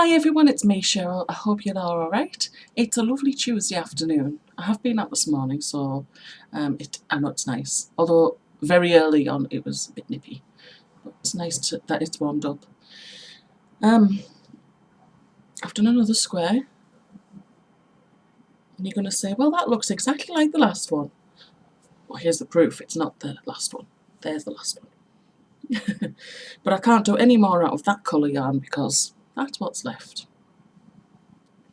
Hi everyone, it's me Cheryl. I hope you're all alright. It's a lovely Tuesday afternoon. I have been out this morning, so I know it's nice. Although very early on it was a bit nippy, but it's nice that it's warmed up. I've done another square, and you're going to say, well, that looks exactly like the last one. Well, here's the proof. It's not the last one. There's the last one. But I can't do any more out of that colour yarn because that's what's left.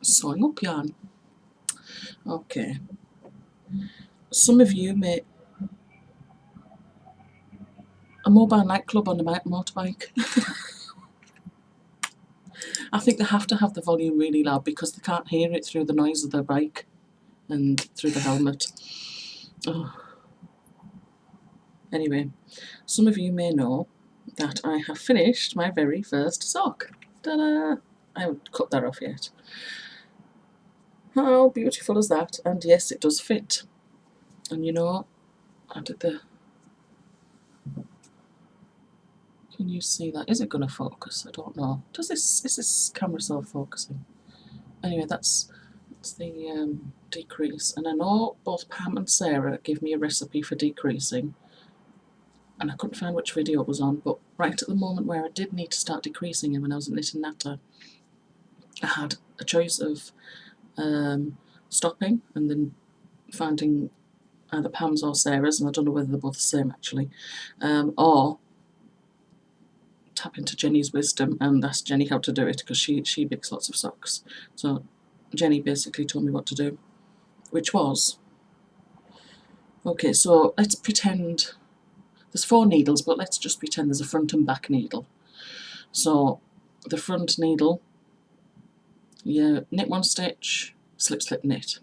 Sewing up yarn. Okay. Some of you may... A mobile nightclub on a motorbike. I think they have to have the volume really loud because they can't hear it through the noise of their bike and through the helmet. Oh. Anyway, some of you may know that I have finished my very first sock. Ta-da! I haven't cut that off yet. How beautiful is that? And yes, it does fit. And you know, I did the... Can you see that? Is it going to focus? I don't know. Is this camera self-focusing? Anyway, that's the decrease. And I know both Pam and Sarah gave me a recipe for decreasing. And I couldn't find which video it was on, but right at the moment where I did need to start decreasing and when I was at Knit and Natter, I had a choice of stopping and then finding either Pam's or Sarah's, and I don't know whether they're both the same actually, or tap into Jenny's wisdom and ask Jenny how to do it because she makes lots of socks. So Jenny basically told me what to do, which was, okay, so let's pretend there's 4 needles, but let's just pretend there's a front and back needle. So the front needle, you knit 1 stitch, slip, slip, knit.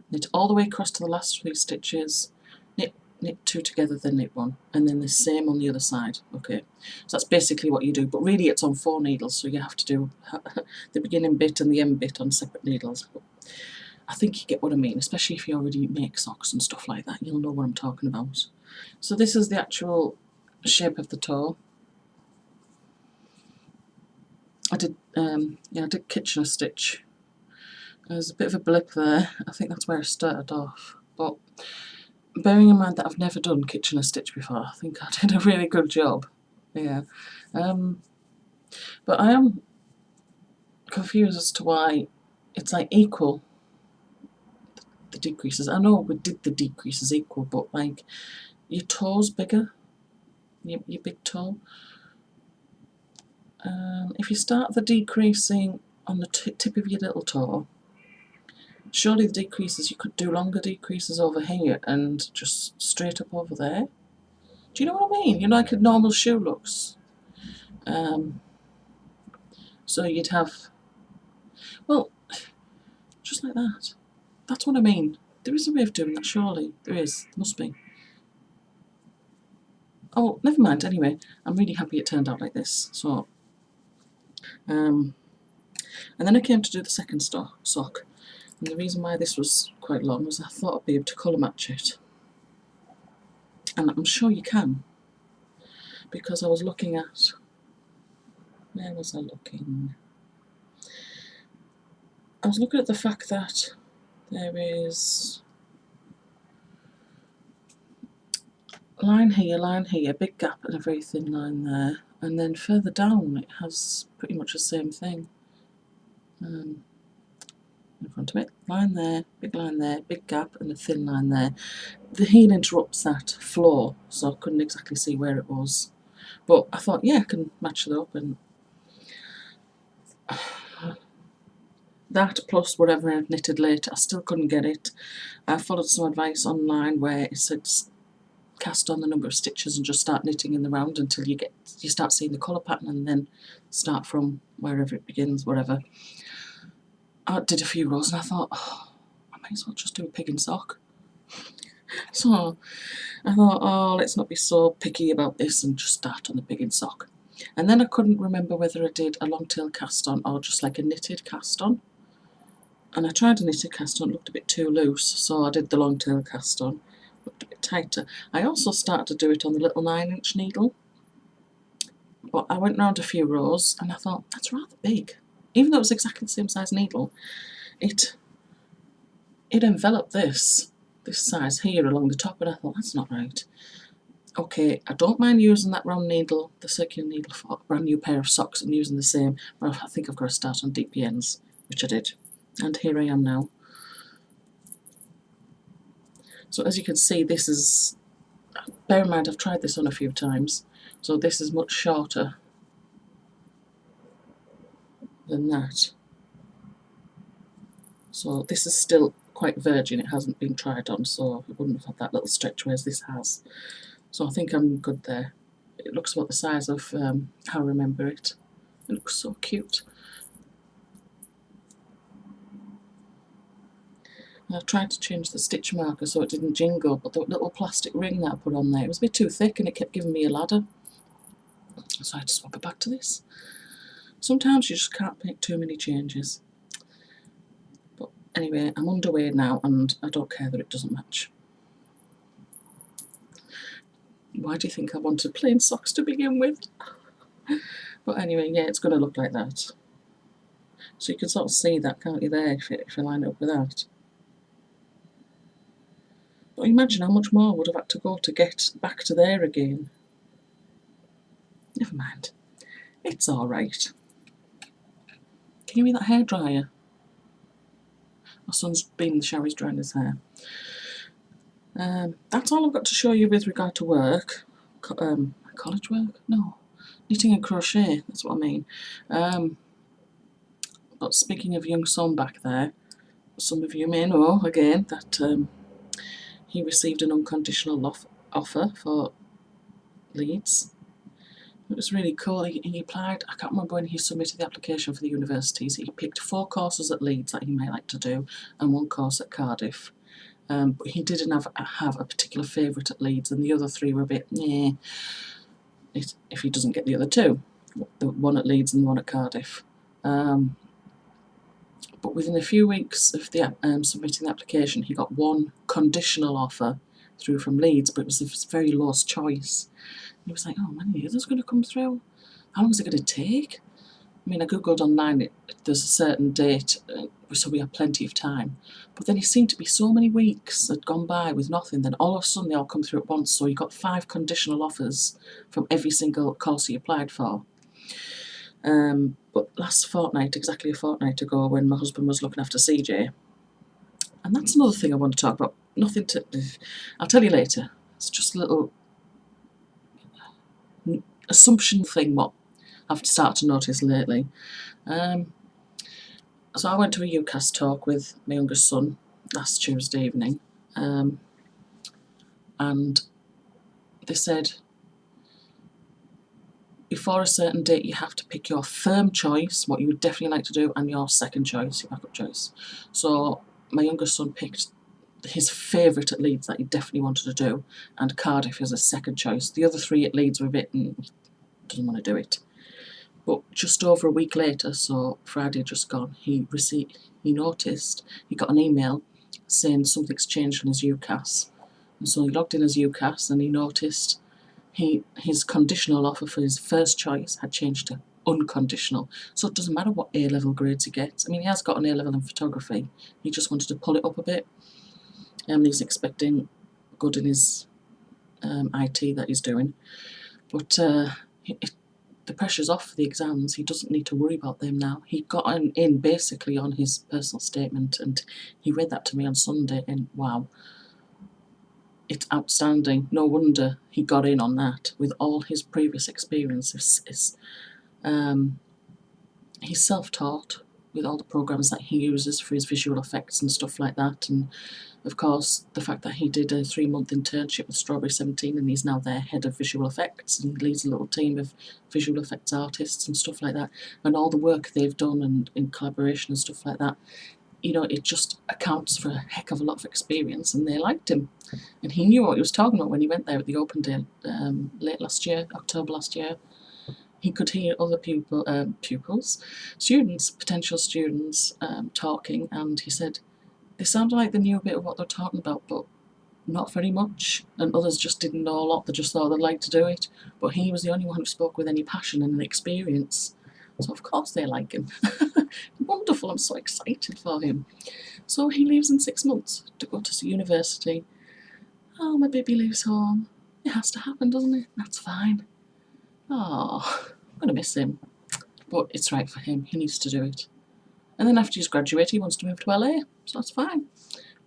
Knit all the way across to the last 3 stitches, knit 2 together, then knit 1, and then the same on the other side. Okay, so that's basically what you do, but really it's on 4 needles, so you have to do the beginning bit and the end bit on separate needles. But I think you get what I mean, especially if you already make socks and stuff like that, you'll know what I'm talking about. So this is the actual shape of the toe. I did Kitchener stitch. There's a bit of a blip there. I think that's where I started off, but bearing in mind that I've never done Kitchener stitch before, I think I did a really good job. Yeah. But I am confused as to why it's like equal, the decreases. I know we did the decreases equal, but like your toe's bigger, your big toe. If you start the decreasing on the tip of your little toe, surely the decreases, you could do longer decreases over here and just straight up over there. Do you know what I mean? You know, like a normal shoe looks. So you'd have, well, just like that. That's what I mean. There is a way of doing that, surely. There is. Must be. Oh, never mind. Anyway, I'm really happy it turned out like this. So, and then I came to do the second sock. And the reason why this was quite long was I thought I'd be able to colour match it. And I'm sure you can. Because I was looking at... Where was I looking? I was looking at the fact that there is line here, big gap and a very thin line there. And then further down it has pretty much the same thing. In front of it, line there, big gap and a thin line there. The heel interrupts that flow, so I couldn't exactly see where it was. But I thought, yeah, I can match it up, and that plus whatever I've knitted later, I still couldn't get it. I followed some advice online where it said cast on the number of stitches and just start knitting in the round until you start seeing the colour pattern, and then start from wherever it begins, whatever. I did a few rows and I thought, oh, I might as well just do a pig in sock. So I thought, oh, let's not be so picky about this and just start on the pig in sock. And then I couldn't remember whether I did a long tail cast on or just like a knitted cast on. And I tried a knitted cast on, it looked a bit too loose, so I did the long tail cast on, looked a bit tighter. I also started to do it on the little 9-inch needle, but I went round a few rows and I thought, that's rather big. even though it was exactly the same size needle, it enveloped this size here along the top, and I thought, that's not right. Okay, I don't mind using that round needle, the circular needle, for a brand new pair of socks and using the same, but I think I've got to start on DPNs, which I did. And here I am now. So as you can see, this is, bear in mind I've tried this on a few times, so this is much shorter than that. So this is still quite virgin, it hasn't been tried on, so it wouldn't have had that little stretch, whereas this has. So I think I'm good there. It looks about the size of how I remember it. It looks so cute. And I tried to change the stitch marker so it didn't jingle, but the little plastic ring that I put on there, it was a bit too thick and it kept giving me a ladder. So I had to swap it back to this. Sometimes you just can't make too many changes. But anyway, I'm underway now and I don't care that it doesn't match. Why do you think I wanted plain socks to begin with? But anyway, yeah, it's going to look like that. So you can sort of see that, can't you, there, if you line it up with that. But imagine how much more would have had to go to get back to there again. Never mind. It's alright. Can you hear that hairdryer? My son's been in the shower, he's drying his hair. That's all I've got to show you with regard to work. College work? No. Knitting and crochet, that's what I mean. But speaking of young son back there, some of you may know, again, that he received an unconditional offer for Leeds. It was really cool. He applied, I can't remember when he submitted the application for the universities. He picked 4 courses at Leeds that he may like to do and 1 course at Cardiff. But he didn't have a particular favourite at Leeds, and the other 3 were a bit, yeah, if he doesn't get the other 2. The one at Leeds and the one at Cardiff. But within a few weeks of the submitting the application, he got 1 conditional offer through from Leeds, but it was a very lowest choice. And he was like, oh, when are the others going to come through? How long is it going to take? I mean, I googled online, there's a certain date, so we have plenty of time. But then it seemed to be so many weeks had gone by with nothing, then all of a sudden they all come through at once, so he got 5 conditional offers from every single course he applied for. But last fortnight, exactly a fortnight ago, when my husband was looking after CJ, and that's another thing I want to talk about, nothing to, I'll tell you later, it's just a little assumption thing what I've started to notice lately. So I went to a UCAS talk with my youngest son last Tuesday evening, and they said before a certain date you have to pick your firm choice, what you would definitely like to do, and your second choice, your backup choice. So my youngest son picked his favourite at Leeds that he definitely wanted to do, and Cardiff as a second choice. The other 3 at Leeds were a bit, doesn't want to do it. But just over a week later, so Friday just gone, he noticed, he got an email saying something's changed on his UCAS. And so he logged in as UCAS and he noticed his conditional offer for his first choice had changed to unconditional. So it doesn't matter what A-level grades he gets. I mean, he has got an A-level in photography. He just wanted to pull it up a bit. And he's expecting good in his IT that he's doing. But the pressure's off for the exams. He doesn't need to worry about them now. He got in basically on his personal statement, and he read that to me on Sunday, and wow, it's outstanding. No wonder he got in on that with all his previous experiences. He's self-taught with all the programs that he uses for his visual effects and stuff like that, and of course the fact that he did a 3-month internship with Strawberry 17 and he's now their head of visual effects and leads a little team of visual effects artists and stuff like that, and all the work they've done and in collaboration and stuff like that, you know, it just accounts for a heck of a lot of experience, and they liked him. And he knew what he was talking about when he went there at the open day late last year, October last year. He could hear other potential students talking, and he said they sounded like they knew a bit of what they were talking about, but not very much, and others just didn't know a lot. They just thought they'd like to do it, but he was the only one who spoke with any passion and experience. So of course they like him. Wonderful, I'm so excited for him. So he leaves in 6 months to go to university. Oh, my baby leaves home. It has to happen, doesn't it? That's fine. Oh, I'm going to miss him. But it's right for him. He needs to do it. And then after he's graduated, he wants to move to LA. So that's fine.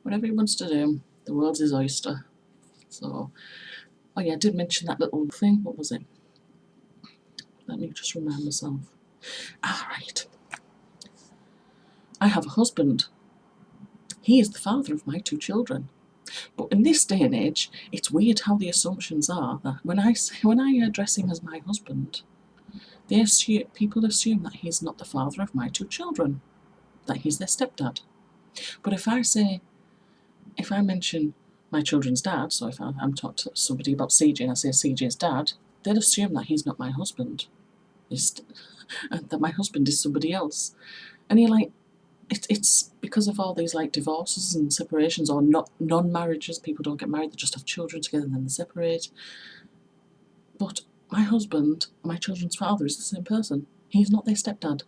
Whatever he wants to do. The world's his oyster. So, oh yeah, I did mention that little thing. What was it? Let me just remind myself. Right. I have a husband. He is the father of my 2 children. But in this day and age, it's weird how the assumptions are that when I address him as my husband, people assume that he's not the father of my 2 children, that he's their stepdad. But if I mention my children's dad, so if I'm talking to somebody about CJ and I say CJ's dad, they'll assume that he's not my husband, that my husband is somebody else. And you're like, it's because of all these like divorces and separations or non-marriages. People don't get married, they just have children together and then they separate. But my husband, my children's father, is the same person. He's not their stepdad.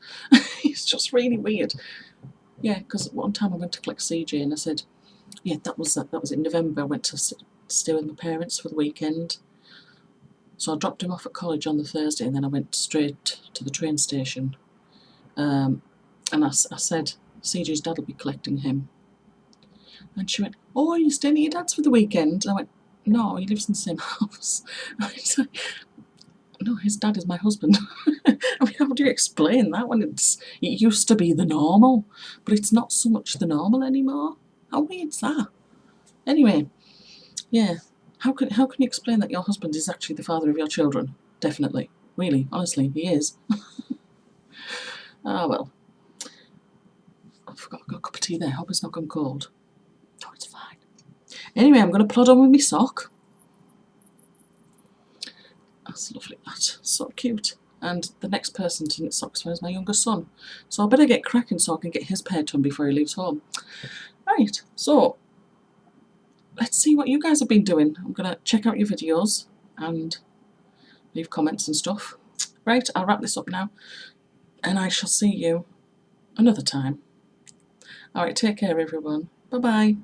It's just really weird. Yeah, because one time I went to collect CJ and I said, yeah, that was in November. I went to stay with my parents for the weekend. So I dropped him off at college on the Thursday and then I went straight to the train station. And I said, CJ's dad will be collecting him. And she went, oh, are you staying at your dad's for the weekend? And I went, no, he lives in the same house. I said, no, his dad is my husband. I mean, how do you explain that when it used to be the normal, but it's not so much the normal anymore? How weird's that? Anyway, yeah, how can you explain that your husband is actually the father of your children? Definitely, really, honestly, he is. Ah, well. I forgot I got a cup of tea there. Hope it's not gone cold. Oh, it's fine. Anyway, I'm going to plod on with my sock. That's lovely, that. So cute. And the next person to knit socks for is my younger son. So I better get cracking so I can get his pair done before he leaves home. Right, so let's see what you guys have been doing. I'm going to check out your videos and leave comments and stuff. Right, I'll wrap this up now. And I shall see you another time. Alright, take care everyone. Bye-bye.